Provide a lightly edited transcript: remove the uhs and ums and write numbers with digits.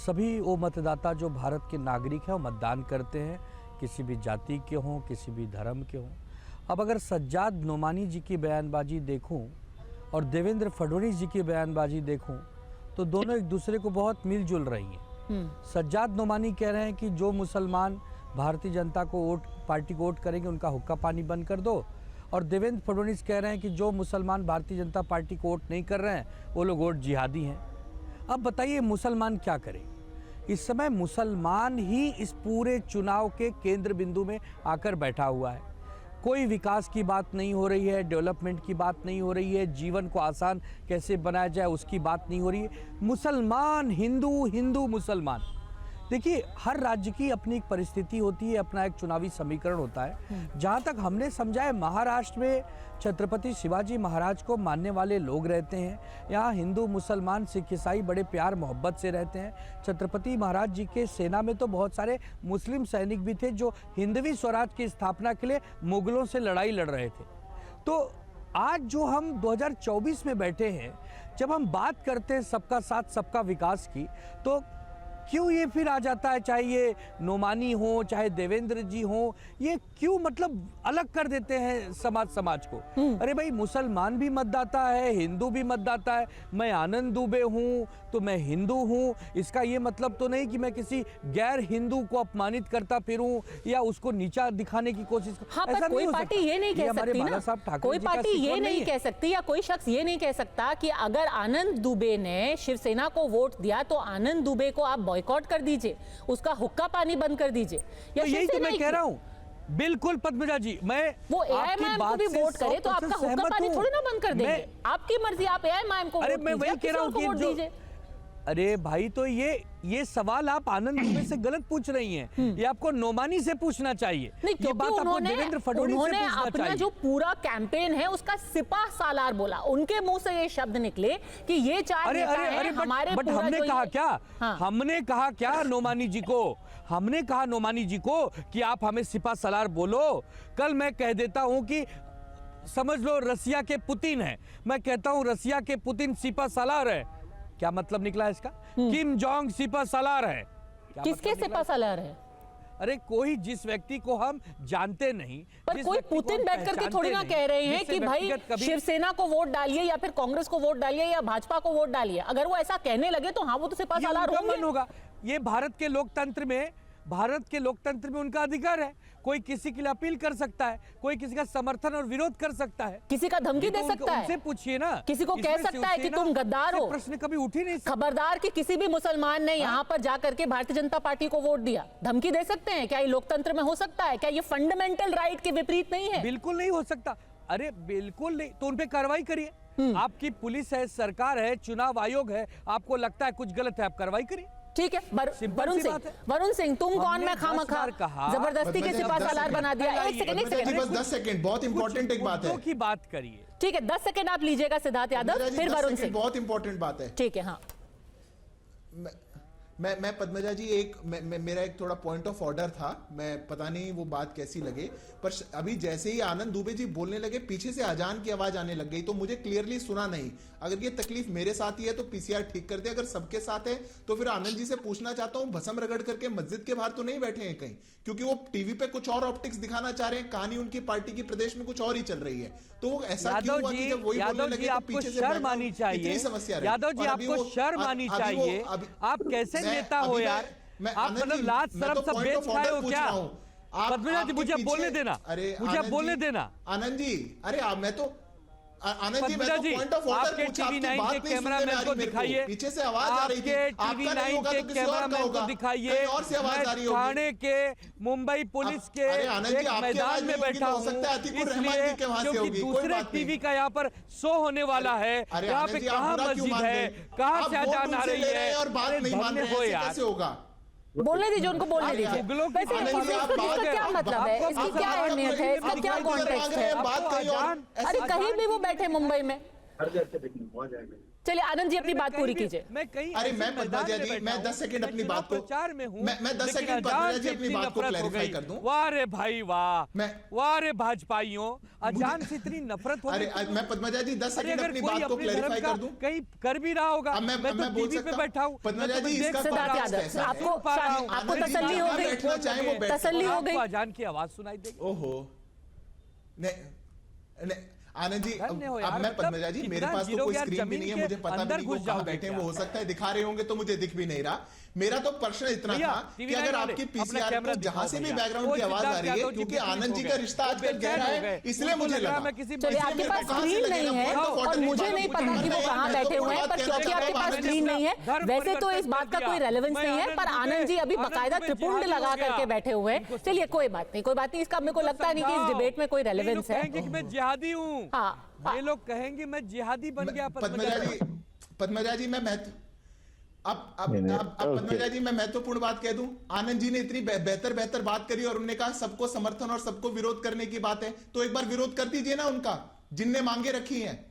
सभी वो मतदाता जो भारत के नागरिक हैं वो मतदान करते हैं, किसी भी जाति के हों, किसी भी धर्म के हों। अब अगर सज्जाद नोमानी जी की बयानबाजी देखूं और देवेंद्र फडणवीस जी की बयानबाजी देखूं तो दोनों एक दूसरे को बहुत मिलजुल रही हैं। सज्जाद नोमानी कह रहे हैं कि जो मुसलमान भारतीय जनता को पार्टी को वोट करेंगे उनका हुक्का पानी बंद कर दो, और देवेंद्र फडणवीस कह रहे हैं कि जो मुसलमान भारतीय जनता पार्टी को वोट नहीं कर रहे हैं वो लोग वोट जिहादी हैं। अब बताइए मुसलमान क्या करें? इस समय मुसलमान ही इस पूरे चुनाव के केंद्र बिंदु में आकर बैठा हुआ है। कोई विकास की बात नहीं हो रही है, डेवलपमेंट की बात नहीं हो रही है, जीवन को आसान कैसे बनाया जाए उसकी बात नहीं हो रही है। मुसलमान हिंदू, हिंदू मुसलमान। देखिए, हर राज्य की अपनी एक परिस्थिति होती है, अपना एक चुनावी समीकरण होता है। जहाँ तक हमने समझा है, महाराष्ट्र में छत्रपति शिवाजी महाराज को मानने वाले लोग रहते हैं। यहाँ हिंदू, मुसलमान, सिख, ईसाई बड़े प्यार मोहब्बत से रहते हैं। छत्रपति महाराज जी के सेना में तो बहुत सारे मुस्लिम सैनिक भी थे जो हिंदवी स्वराज की स्थापना के लिए मुगलों से लड़ाई लड़ रहे थे। तो आज जो हम 2024 में बैठे हैं, जब हम बात करते हैं सबका साथ सबका विकास की, तो क्यों ये फिर आ जाता है, चाहे ये नोमानी हो चाहे देवेंद्र जी हो, ये क्यों मतलब अलग कर देते हैं समाज को? अरे भाई, मुसलमान भी मतदाता है, हिंदू भी मतदाता है। मैं आनंद दुबे हूँ तो मैं हिंदू हूँ, इसका ये मतलब तो नहीं कि मैं किसी गैर हिंदू को अपमानित करता फिरूं या उसको नीचा दिखाने की कोशिश कर। हाँ, पर कोई पार्टी ये नहीं कह सकती ना, कोई पार्टी ये नहीं कह सकती या कोई शख्स ये नहीं कह सकता कि अगर आनंद दुबे ने शिवसेना को वोट दिया तो आनंद दुबे को आप बॉयकॉट कर दीजिए, उसका हुक्का पानी बंद कर दीजिए। तो यही तो मैं कह रहा हूँ। बिल्कुल पद्मजा जी, मैं वो एआईएमआईएम को भी वोट करे तो आपका हुक्का पानी थोड़ी ना बंद कर देंगे। आपकी मर्जी, आप एआईएमआईएम को अरे मैं वही कह रहा हूँ कि अरे भाई, तो ये सवाल आप आनंद दुबे से गलत पूछ रही हैं। ये आपको नोमानी से पूछना चाहिए। नहीं, क्योंकि उन्होंने अपना जो पूरा कैंपेन है उसका सिपा सालार बोला। उनके मुंह से ये शब्द निकले कि ये चार नेता हैं हमारे। बट हमने कहा क्या? हमने कहा क्या नोमानी जी को? हमने कहा नोमानी जी को कि आप हमें सिपा सालार बोलो। कल मैं कह देता हूं कि समझ लो रसिया के पुतिन है, मैं कहता हूं रसिया के पुतिन सिपा सालार है, क्या मतलब निकला इसका? किम जोंग सिपा सालार है। किसके मतलब सिपा सालार है? अरे कोई जिस व्यक्ति को हम जानते नहीं, पर कोई पुतिन बैठ करके थोड़ी ना कह रहे हैं कि भाई शिवसेना को वोट डालिए या फिर कांग्रेस को वोट डालिए या भाजपा को वोट डालिए। अगर वो ऐसा कहने लगे तो हाँ, वो तो सिपा सालार होगा। ये भारत के लोकतंत्र में उनका अधिकार है। कोई किसी के लिए अपील कर सकता है, कोई किसी का समर्थन और विरोध कर सकता है, किसी का धमकी दे सकता है। उनसे पूछिए ना, किसी को कह सकता है कि तुम गद्दार हो। प्रश्न कभी उठ ही नहीं सकता। खबरदार कि किसी भी मुसलमान ने यहाँ पर जाकर के भारतीय जनता पार्टी को वोट दिया, धमकी दे सकते हैं? क्या ये लोकतंत्र में हो सकता है? क्या ये फंडामेंटल राइट के विपरीत नहीं है? बिल्कुल नहीं हो सकता। अरे बिल्कुल नहीं। तो उनपे कार्रवाई करिए। आपकी पुलिस है, सरकार है, चुनाव आयोग है, आपको लगता है कुछ गलत है, आप कार्रवाई करिए। ठीक है। वरुण सिंह, तुम कौन मैं खामखा जबरदस्ती के सिपा सालार बना दिया? एक सेकंड, बस 10 सेकंड, बहुत इंपॉर्टेंट एक बात है की बात करिए। ठीक है, 10 सेकंड आप लीजिएगा सिद्धार्थ यादव, फिर वरुण सिंह। बहुत इंपॉर्टेंट बात है। ठीक है। हाँ, मैं पद्मजा जी, मेरा एक थोड़ा पॉइंट ऑफ ऑर्डर था। मैं पता नहीं वो बात कैसी लगे, पर अभी जैसे ही आनंद दुबे जी बोलने लगे, पीछे से अजान की आवाज आने लग गई, तो मुझे क्लियरली सुना नहीं। अगर ये तकलीफ मेरे साथ ही है तो पीसीआर ठीक कर दे, अगर सबके साथ है तो फिर आनंद जी से पूछना चाहता हूं, भस्म रगड़ करके मस्जिद के बाहर तो नहीं बैठे हैं कहीं? क्योंकि वो टीवी पे कुछ और ऑप्टिक्स दिखाना चाह रहे हैं, कहानी उनकी पार्टी की प्रदेश में कुछ और ही चल रही है। तो ऐसा क्यों हुआ कि जब वही बोलने लगे तो पीछे से शर्म आनी चाहिए? समस्या यादव जी, आपको शर्म आनी चाहिए। आप कैसे नेता हो यार? आप मतलब लाज शर्म सब बेच खाए हो क्या? पद्मजा जी, मुझे बोलने देना, मुझे बोलने देना। आनंद जी, अरे मैं तो आनंद जी, मैं तो पॉइंट ऑफ ऑर्डर आपके टीवी9 के कैमरामैन को दिखाइए, पीछे से आवाज आ रही थी। आपके टीवी9 के कैमरामैन को दिखाइए, और से आवाज आ रही होगी। थाने के, मुंबई पुलिस के एक मैदान में बैठा हूं, इसलिए क्योंकि दूसरे टीवी का यहाँ पर शो होने वाला है। यहाँ पे कहाँ मस्जिद है, कहाँ से अजान आ रही है, और बात नहीं मान रहे हैं, कैसे होगा? बोलने दीजिए, उनको बोलने दीजिए। वैसे इसका क्या मतलब है, इसकी क्या अहमियत है, इसका क्या कॉन्टेक्स्ट है? अरे कहीं भी वो बैठे मुंबई में, चलिए आनंद जी अपनी बात पूरी कीजिए। अरे मैं पद्मजा जी, मैं 10 सेकंड अपनी बात को प्रचार में हूं, मैं 10 सेकंड पद्मजा जी अपनी बात को क्लैरिफाई कर दूं। वाह रे भाई वाह, वाह रे भाजपाइयों, अजान से इतनी नफरत हो गई। अरे मैं पद्मजा जी 10 सेकंड अपनी बात को क्लैरिफाई कर दूं। कहीं कर भी रहा होगा, मैं तो बोल टीवी पे बैठा हूं। पद्मजा जी, इसका आपको तसल्ली हो गई, तसल्ली हो गई, अजान की आवाज सुनाई देगी। ओहो नहीं आनंद जी, अब मैं पद्मजा जी, मेरे पास तो कोई स्क्रीन भी नहीं है, मुझे पता भी नहीं वो कहां बैठे हैं। वो हो सकता है दिखा रहे होंगे तो मुझे दिख भी नहीं रहा। मेरा तो प्रश्न इतना था कि अगर आपकी पीसीआर को जहां से भी बैकग्राउंड की आवाज आ रही है, क्योंकि आनंद जी का रिश्ता आजकल गहरा है, इसलिए मुझे लगा। चलिए आपके पास स्क्रीन नहीं है और मुझे नहीं पता कि वो कहां बैठे हुए हैं, पर क्योंकि आपके पास स्क्रीन नहीं है, वैसे तो इस बात का कोई रेलेवेंस नहीं है, पर आनंद जी अभी बकायदा त्रिपुंड लगा करके बैठे हुए हैं। चलिए कोई बात नहीं, कोई बात नहीं, इसका मेरे को लगता नहीं कि इस डिबेट में कोई रेलेवेंस है। मैं जिहादी हूँ, ये लोग कहेंगे मैं जिहादी बन गया। पद्मजा जी मैं पद्मजा जी मैं महत्वपूर्ण बात कह दूं, आनंद जी ने इतनी बेहतर बात करी और उन्होंने कहा सबको समर्थन और सबको विरोध करने की बात है, तो एक बार विरोध कर दीजिए ना उनका, जिनने मांगे रखी हैं।